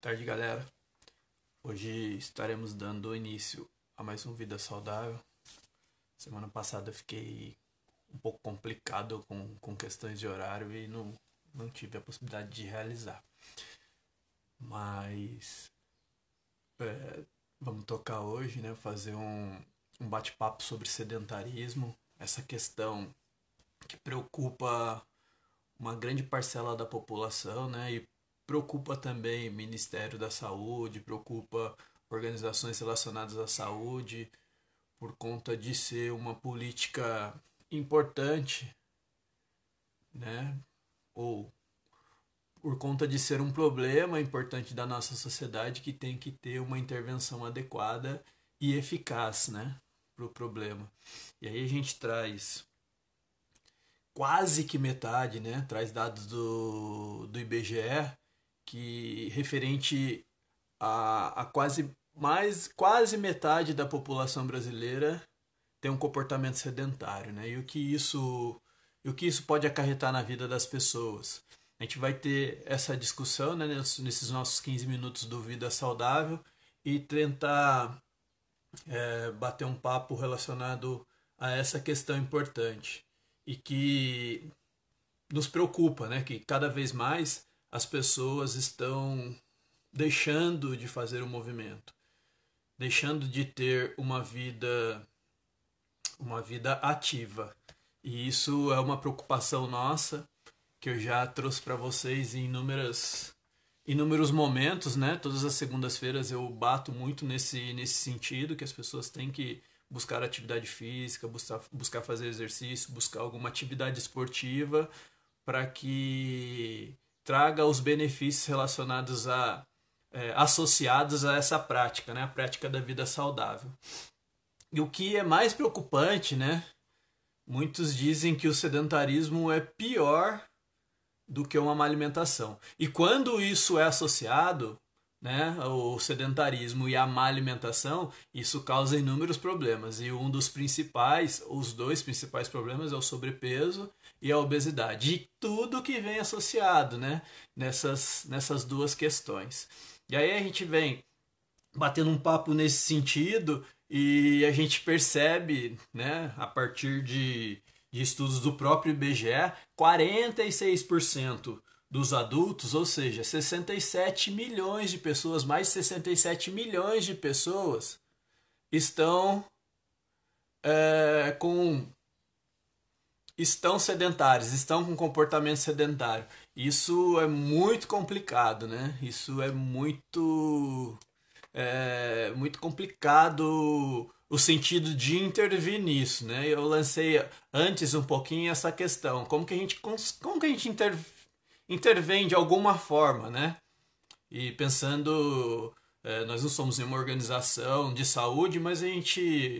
Tarde, galera. Hoje estaremos dando início a mais um Vida Saudável. Semana passada eu fiquei um pouco complicado com questões de horário e não tive a possibilidade de realizar. Mas vamos tocar hoje, né? Fazer um bate-papo sobre sedentarismo, essa questão que preocupa uma grande parcela da população, né? E preocupa também o Ministério da Saúde, preocupa organizações relacionadas à saúde, por conta de ser uma política importante, né? Ou por conta de ser um problema importante da nossa sociedade que tem que ter uma intervenção adequada e eficaz, né? Para o problema. E aí a gente traz quase que metade, né? Traz dados do IBGE que referente a quase metade da população brasileira tem um comportamento sedentário, né? E o que isso pode acarretar na vida das pessoas. A gente vai ter essa discussão, né, nesses nossos 15 minutos do Vida Saudável e tentar bater um papo relacionado a essa questão importante e que nos preocupa, né? Que cada vez mais as pessoas estão deixando de fazer o movimento, deixando de ter uma vida ativa. E isso é uma preocupação nossa que eu já trouxe para vocês em inúmeros momentos, né? Todas as segundas-feiras eu bato muito nesse sentido, que as pessoas têm que buscar atividade física, buscar fazer exercício, buscar alguma atividade esportiva para que traga os benefícios relacionados associados a essa prática, né? A prática da vida saudável. E o que é mais preocupante, né? Muitos dizem que o sedentarismo é pior do que uma má alimentação. E quando isso é associado, né, o sedentarismo e a má alimentação, isso causa inúmeros problemas. E os dois principais problemas é o sobrepeso e a obesidade. E tudo que vem associado, né, nessas duas questões. E aí a gente vem batendo um papo nesse sentido e a gente percebe, né, a partir de estudos do próprio IBGE, 46% dos adultos, ou seja, 67 milhões de pessoas, mais de 67 milhões de pessoas, estão com estão sedentários, estão com comportamento sedentário. Isso é muito complicado, né? Isso é muito complicado o sentido de intervir nisso, né? Eu lancei antes um pouquinho essa questão, como que a gente intervém de alguma forma, né? E pensando, nós não somos nenhuma organização de saúde, mas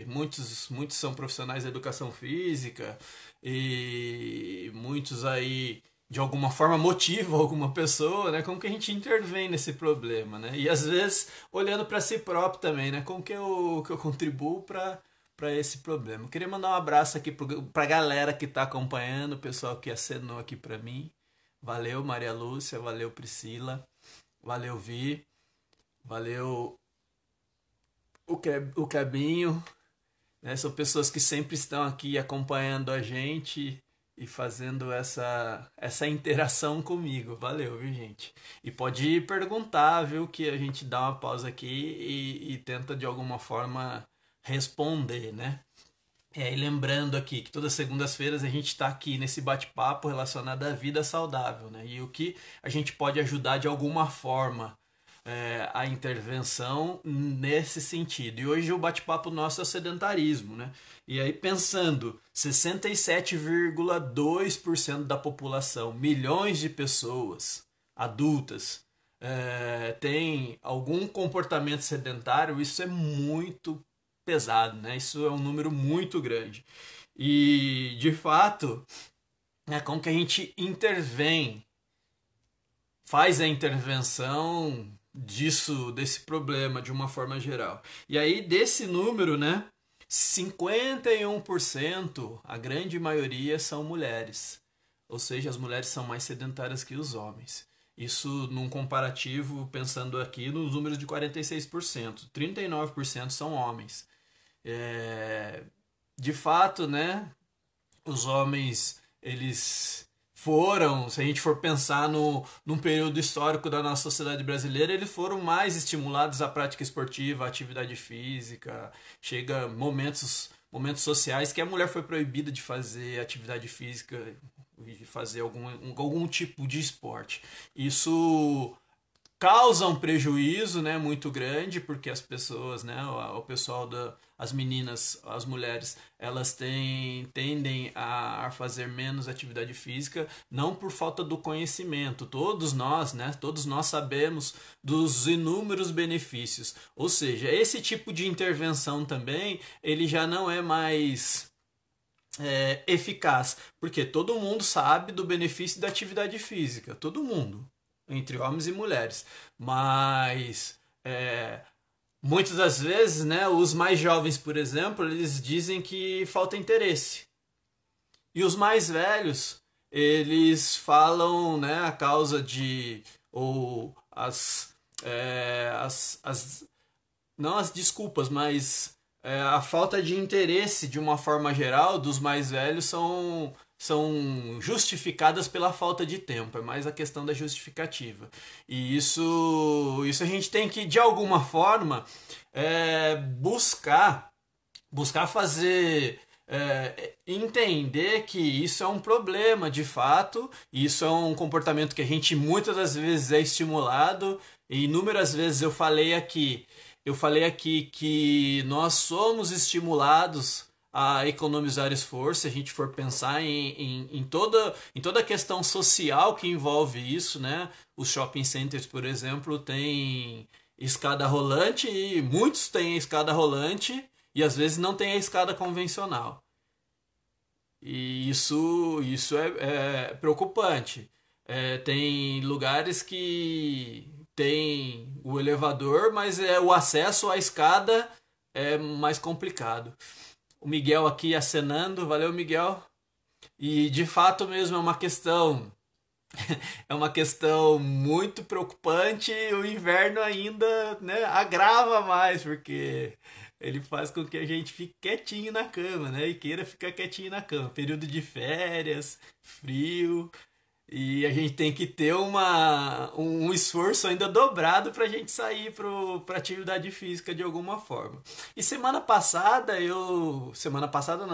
muitos são profissionais da educação física e muitos aí de alguma forma motivam alguma pessoa, né? Como que a gente intervém nesse problema, né? E às vezes olhando para si próprio também, né? Como que eu contribuo para esse problema. Eu queria mandar um abraço aqui para a galera que está acompanhando, o pessoal que acenou aqui para mim. Valeu, Maria Lúcia, valeu, Priscila. Valeu, Vi. Valeu, o Clebinho. Né? São pessoas que sempre estão aqui acompanhando a gente e fazendo essa interação comigo. Valeu, viu, gente? E pode perguntar, viu, que a gente dá uma pausa aqui e tenta de alguma forma responder, né? E lembrando aqui que todas as segundas-feiras a gente está aqui nesse bate-papo relacionado à vida saudável, né? E o que a gente pode ajudar de alguma forma a intervenção nesse sentido. E hoje o bate-papo nosso é o sedentarismo, né? E aí pensando, 67,2% da população, milhões de pessoas adultas, tem algum comportamento sedentário, isso é muito pesado, né? Isso é um número muito grande. E, de fato, como que a gente intervém, faz a intervenção desse problema de uma forma geral. E aí, desse número, né? 51%, a grande maioria são mulheres. Ou seja, as mulheres são mais sedentárias que os homens. Isso num comparativo, pensando aqui nos números de 46%. 39% são homens. É, de fato, né, os homens, eles foram, se a gente for pensar num período histórico da nossa sociedade brasileira, eles foram mais estimulados à prática esportiva, à atividade física. Chega momentos sociais que a mulher foi proibida de fazer atividade física e de fazer algum tipo de esporte. Isso causa um prejuízo, né, muito grande, porque as pessoas, né, o pessoal as meninas, as mulheres, elas tendem a fazer menos atividade física, não por falta do conhecimento. Todos nós, né, todos nós sabemos dos inúmeros benefícios. Ou seja, esse tipo de intervenção também, ele já não é mais eficaz, porque todo mundo sabe do benefício da atividade física, todo mundo, entre homens e mulheres, mas muitas das vezes, né, os mais jovens, por exemplo, eles dizem que falta interesse, e os mais velhos, eles falam, né, a causa de, ou as não as desculpas, mas a falta de interesse de uma forma geral dos mais velhos são justificadas pela falta de tempo, é mais a questão da justificativa. E isso a gente tem que, de alguma forma, buscar fazer entender que isso é um problema de fato, isso é um comportamento que a gente muitas das vezes é estimulado, e inúmeras vezes eu falei aqui que nós somos estimulados a economizar esforço, se a gente for pensar em toda a questão social que envolve isso, né? Os shopping centers, por exemplo, têm escada rolante e muitos têm a escada rolante e às vezes não tem a escada convencional. E isso é preocupante. Tem lugares que tem o elevador, mas o acesso à escada é mais complicado. O Miguel aqui acenando, valeu Miguel. E de fato mesmo é uma questão muito preocupante. O inverno ainda, né, agrava mais, porque ele faz com que a gente fique quietinho na cama, né? E queira ficar quietinho na cama. Período de férias, frio. E a gente tem que ter um esforço ainda dobrado para a gente sair para atividade física de alguma forma. E semana passada não,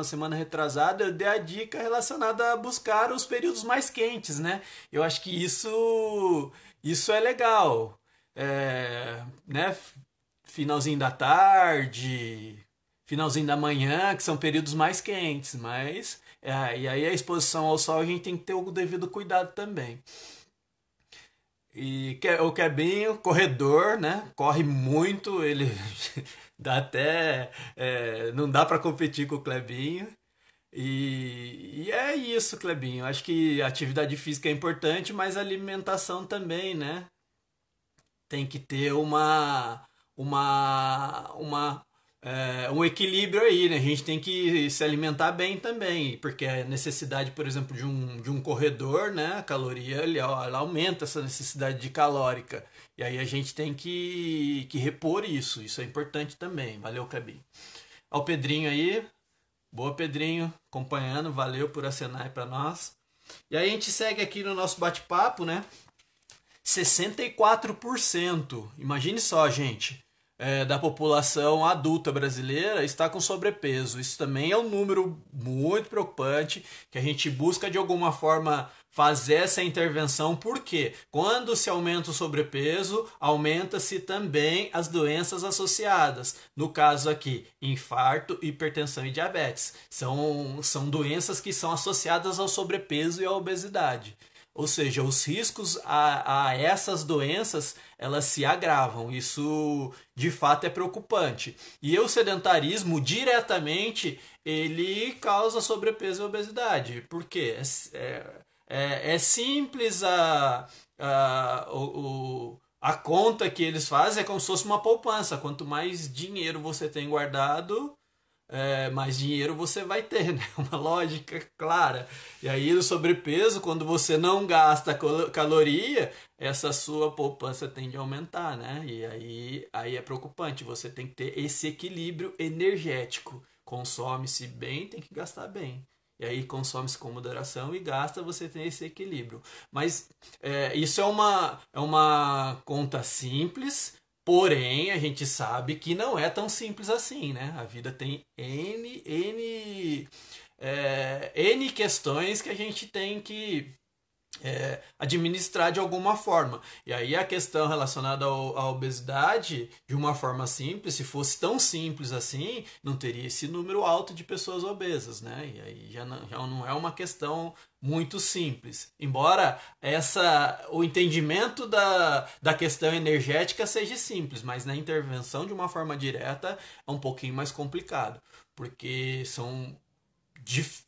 semana retrasada, eu dei a dica relacionada a buscar os períodos mais quentes, né? Eu acho que isso é legal. Né? Finalzinho da tarde, finalzinho da manhã, que são períodos mais quentes, mas e aí a exposição ao sol a gente tem que ter o devido cuidado também. E o Kebinho, corredor, né? Corre muito, ele dá até. Não dá para competir com o Clebinho. E é isso, Clebinho. Acho que a atividade física é importante, mas a alimentação também, né? Tem que ter um equilíbrio aí, né? A gente tem que se alimentar bem também, porque a necessidade, por exemplo, de um corredor, né? A caloria, ela aumenta essa necessidade de calórica. E aí a gente tem que repor isso. Isso é importante também. Valeu, Clebinho. Ao Pedrinho aí. Boa, Pedrinho. Acompanhando. Valeu por acenar aí pra nós. E aí a gente segue aqui no nosso bate-papo, né? 64%. Imagine só, gente. Da população adulta brasileira está com sobrepeso. Isso também é um número muito preocupante que a gente busca de alguma forma fazer essa intervenção, porque quando se aumenta o sobrepeso, aumenta-se também as doenças associadas. No caso aqui, infarto, hipertensão e diabetes. São doenças que são associadas ao sobrepeso e à obesidade. Ou seja, os riscos a essas doenças, elas se agravam. Isso, de fato, é preocupante. E o sedentarismo, diretamente, ele causa sobrepeso e obesidade. Por quê? É simples a conta que eles fazem, é como se fosse uma poupança. Quanto mais dinheiro você tem guardado, mais dinheiro você vai ter, né? Uma lógica clara. E aí o sobrepeso, quando você não gasta caloria, essa sua poupança tende a aumentar, né? E aí é preocupante. Você tem que ter esse equilíbrio energético. Consome-se bem, tem que gastar bem. E aí consome-se com moderação e gasta, você tem esse equilíbrio. Mas isso é uma conta simples, porém a gente sabe que não é tão simples assim, né? A vida tem N questões que a gente tem que administrar de alguma forma. E aí a questão relacionada à obesidade, de uma forma simples, se fosse tão simples assim, não teria esse número alto de pessoas obesas, né? E aí já não é uma questão muito simples. Embora o entendimento da questão energética seja simples, mas na intervenção de uma forma direta é um pouquinho mais complicado, porque são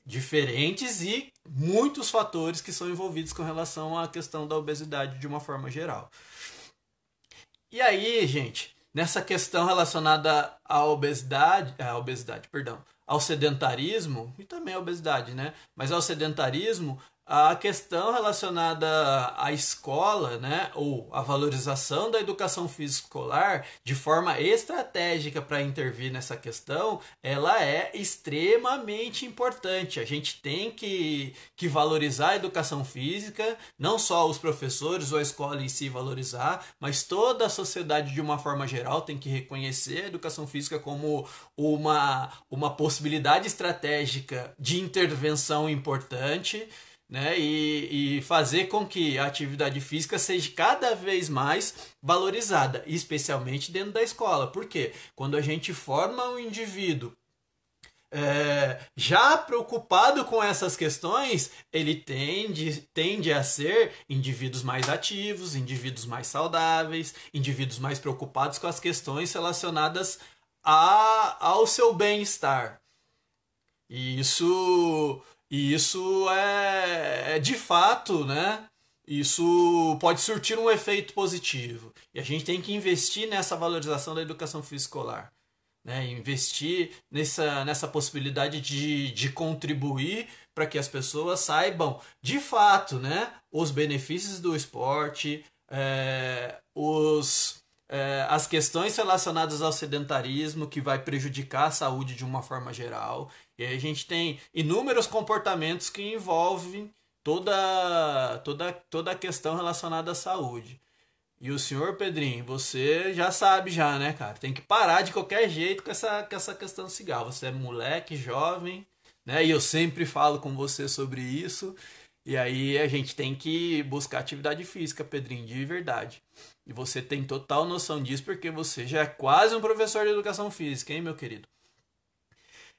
diferentes e muitos fatores que são envolvidos com relação à questão da obesidade de uma forma geral. E aí, gente, nessa questão relacionada perdão, ao sedentarismo, e também à obesidade, né? Mas ao sedentarismo, a questão relacionada à escola, né, ou a valorização da educação física escolar de forma estratégica para intervir nessa questão, ela é extremamente importante. A gente tem que valorizar a educação física, não só os professores ou a escola em si valorizar, mas toda a sociedade de uma forma geral tem que reconhecer a educação física como uma possibilidade estratégica de intervenção importante, né? E fazer com que a atividade física seja cada vez mais valorizada, especialmente dentro da escola. Por quê? Quando a gente forma um indivíduo já preocupado com essas questões, ele tende a ser indivíduos mais ativos, indivíduos mais saudáveis, indivíduos mais preocupados com as questões relacionadas ao seu bem-estar. E isso é de fato, né? Isso pode surtir um efeito positivo. E a gente tem que investir nessa valorização da educação física escolar, né? Investir nessa possibilidade de contribuir para que as pessoas saibam de fato, né, os benefícios do esporte, as questões relacionadas ao sedentarismo que vai prejudicar a saúde de uma forma geral. E aí a gente tem inúmeros comportamentos que envolvem toda a questão relacionada à saúde. E o senhor Pedrinho, você já sabe já, né, cara? Tem que parar de qualquer jeito com essa questão do cigarro. Você é moleque, jovem, né? E eu sempre falo com você sobre isso. E aí a gente tem que buscar atividade física, Pedrinho, de verdade. E você tem total noção disso porque você já é quase um professor de educação física, hein, meu querido?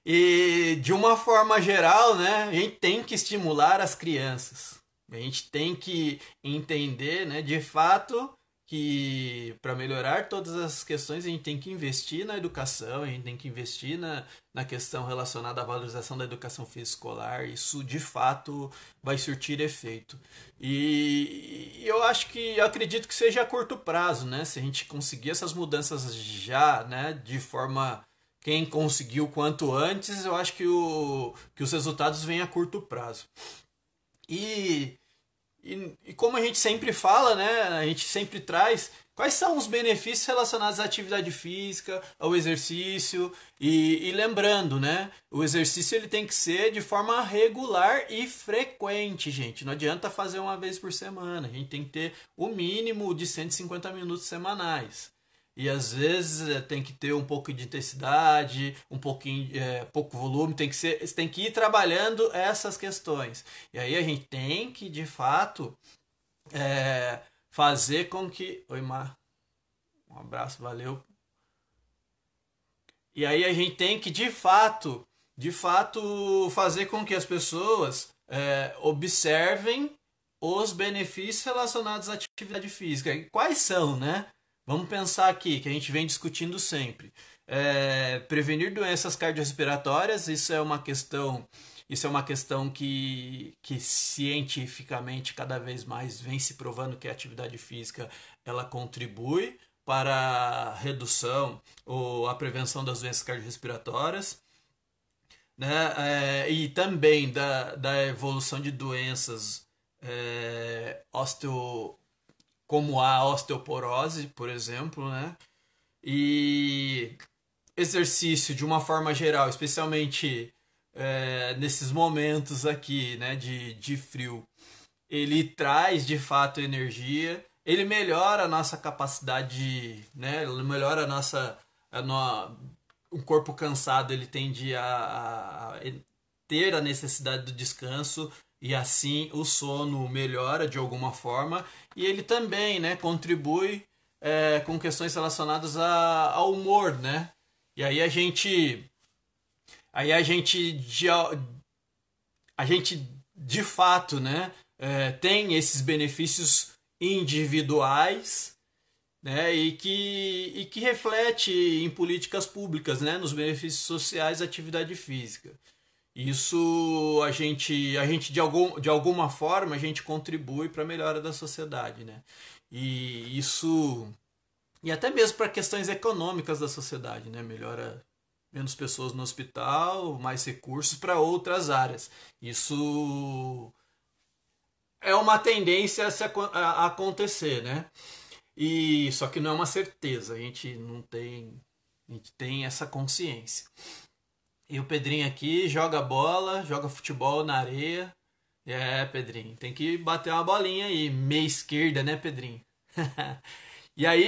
E de uma forma geral, né, a gente tem que estimular as crianças. A gente tem que entender, né, de fato, que para melhorar todas as questões a gente tem que investir na educação, a gente tem que investir na questão relacionada à valorização da educação física escolar. Isso de fato vai surtir efeito. E eu acredito que seja a curto prazo, né? Se a gente conseguir essas mudanças já, né, de forma quem conseguiu quanto antes, eu acho que os resultados vêm a curto prazo. E, e como a gente sempre fala, né, a gente sempre traz quais são os benefícios relacionados à atividade física, ao exercício, e lembrando, né, o exercício ele tem que ser de forma regular e frequente, gente. Não adianta fazer uma vez por semana, a gente tem que ter o mínimo de 150 minutos semanais. E às vezes tem que ter um pouco de intensidade, pouco volume, tem que ir trabalhando essas questões. E aí a gente tem que, de fato, fazer com que. Oi, Mar. Um abraço, valeu. E aí a gente tem que, de fato, fazer com que as pessoas observem os benefícios relacionados à atividade física. E quais são, né? Vamos pensar aqui, que a gente vem discutindo sempre. Prevenir doenças cardiorrespiratórias, isso é uma questão que cientificamente cada vez mais vem se provando que a atividade física ela contribui para a redução ou a prevenção das doenças cardiorrespiratórias. né? E também da evolução de doenças como a osteoporose, por exemplo, né? E exercício de uma forma geral, especialmente nesses momentos aqui, né, de frio, ele traz de fato energia, ele melhora a nossa capacidade, né, ele melhora a no, um corpo cansado, ele tende a ter a necessidade do descanso e assim o sono melhora de alguma forma e ele também, né, contribui com questões relacionadas ao humor, né? E aí a gente de fato, né, tem esses benefícios individuais, né, e que reflete em políticas públicas, né, nos benefícios sociais da atividade física. Isso a gente de alguma forma a gente contribui para a melhora da sociedade, né? E isso e até mesmo para questões econômicas da sociedade, né? Melhora menos pessoas no hospital, mais recursos para outras áreas. Isso é uma tendência a acontecer, né? E só que não é uma certeza, a gente não tem, a gente tem essa consciência. E o Pedrinho aqui joga bola, joga futebol na areia. Pedrinho, tem que bater uma bolinha aí, meia esquerda, né, Pedrinho? E aí,